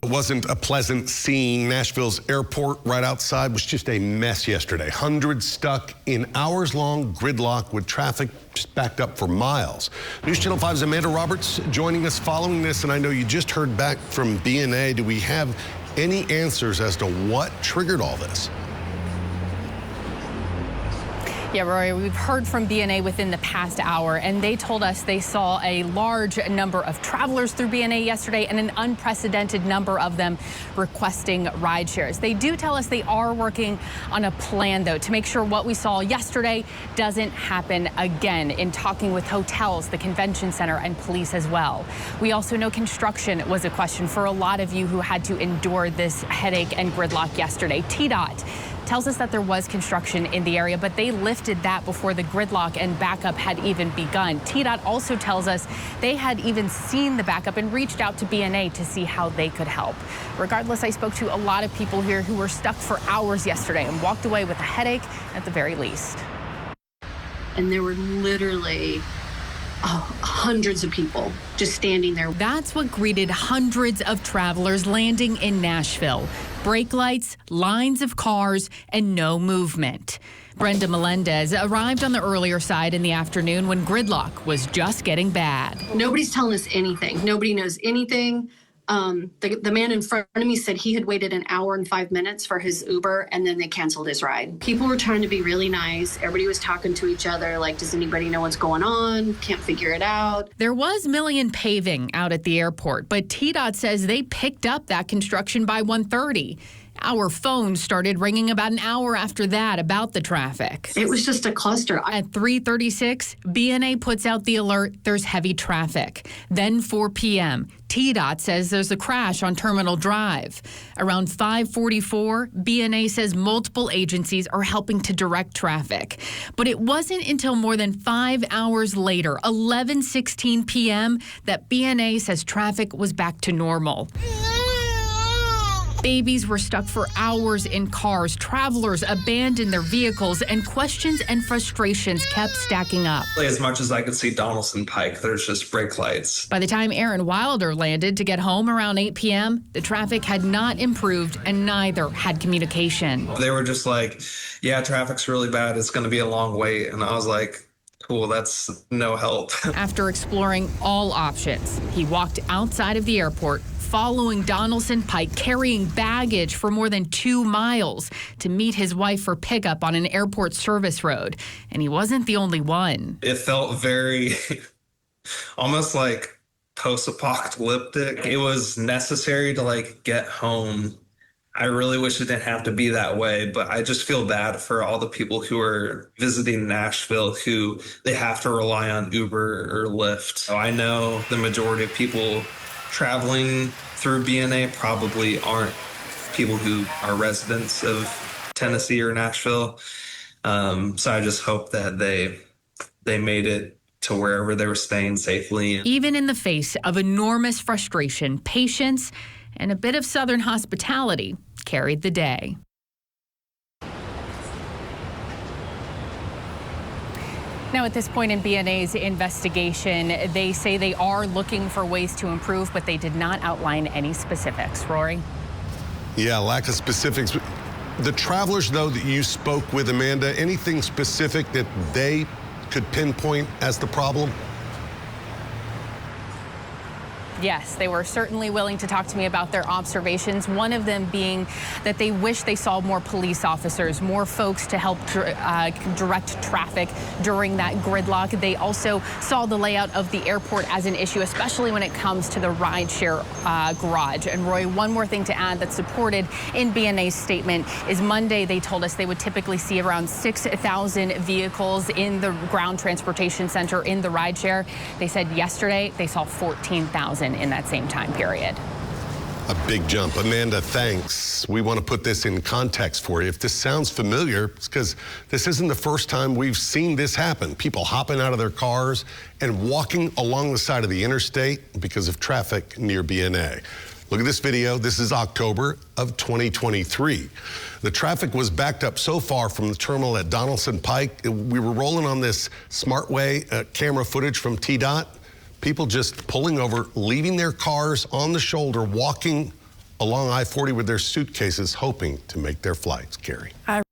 It wasn't a pleasant scene. Nashville's airport right outside was just a mess yesterday. Hundreds stuck in hours-long gridlock with traffic just backed up for miles. News Channel 5's Amanda Roberts joining us following this, and I know you just heard back from BNA. Do we have any answers as to what triggered all this? Yeah, Rory, we've heard from BNA within the past hour, and they told us they saw a large number of travelers through BNA yesterday and an unprecedented number of them requesting ride shares. They do tell us they are working on a plan, though, to make sure what we saw yesterday doesn't happen again, in talking with hotels, the convention center, and police as well. We also know construction was a question for a lot of you who had to endure this headache and gridlock yesterday. TDOT tells us that there was construction in the area, but they lifted that before the gridlock and backup had even begun. TDOT also tells us they had even seen the backup and reached out to BNA to see how they could help. Regardless, I spoke to a lot of people here who were stuck for hours yesterday and walked away with a headache at the very least. And there were literally hundreds of people just standing there. That's what greeted hundreds of travelers landing in Nashville. Brake lights, lines of cars, and no movement. Brenda Melendez arrived on the earlier side in the afternoon when gridlock was just getting bad. Nobody's telling us anything. Nobody knows anything. The man in front of me said he had waited an hour and 5 minutes for his Uber, and then they canceled his ride. People were trying to be really nice. Everybody was talking to each other like, does anybody know what's going on? Can't figure it out. There was million paving out at the airport, but TDOT says they picked up that construction by 1:30. Our phones started ringing about an hour after that about the traffic. It was just a cluster. At 3:36, BNA puts out the alert there's heavy traffic. Then 4 p.m., TDOT says there's a crash on Terminal Drive. Around 5:44, BNA says multiple agencies are helping to direct traffic. But it wasn't until more than 5 hours later, 11:16 p.m., that BNA says traffic was back to normal. Babies were stuck for hours in cars, travelers abandoned their vehicles, and questions and frustrations kept stacking up. As much as I could see Donaldson Pike, there's just brake lights. By the time Aaron Wilder landed to get home around 8 p.m., the traffic had not improved and neither had communication. They were just like, yeah, traffic's really bad. It's going to be a long wait. And I was like, cool, that's no help. After exploring all options, he walked outside of the airport, following Donaldson Pike, carrying baggage for more than 2 miles to meet his wife for pickup on an airport service road. And he wasn't the only one. It felt very, almost like post-apocalyptic. It was necessary to get home. I really wish it didn't have to be that way, but I just feel bad for all the people who are visiting Nashville who they have to rely on Uber or Lyft. So I know the majority of people traveling through BNA probably aren't people who are residents of Tennessee or Nashville. So I just hope that they made it to wherever they were staying safely. Even in the face of enormous frustration, patience, and a bit of Southern hospitality carried the day. Now, at this point in BNA's investigation, they say they are looking for ways to improve, but they did not outline any specifics. Rory? Yeah, lack of specifics. The travelers, though, that you spoke with, Amanda, anything specific that they could pinpoint as the problem? Yes, they were certainly willing to talk to me about their observations, one of them being that they wish they saw more police officers, more folks to help direct traffic during that gridlock. They also saw the layout of the airport as an issue, especially when it comes to the rideshare garage. And Roy, one more thing to add that's supported in BNA's statement is Monday they told us they would typically see around 6,000 vehicles in the ground transportation center in the rideshare. They said yesterday they saw 14,000 in that same time period. A big jump. Amanda, thanks. We want to put this in context for you. If this sounds familiar, it's because this isn't the first time we've seen this happen. People hopping out of their cars and walking along the side of the interstate because of traffic near BNA. Look at this video. This is October of 2023. The traffic was backed up so far from the terminal at Donaldson Pike. We were rolling on this SmartWay camera footage from TDOT. People just pulling over, leaving their cars on the shoulder, walking along I-40 with their suitcases hoping to make their flights, Carrie.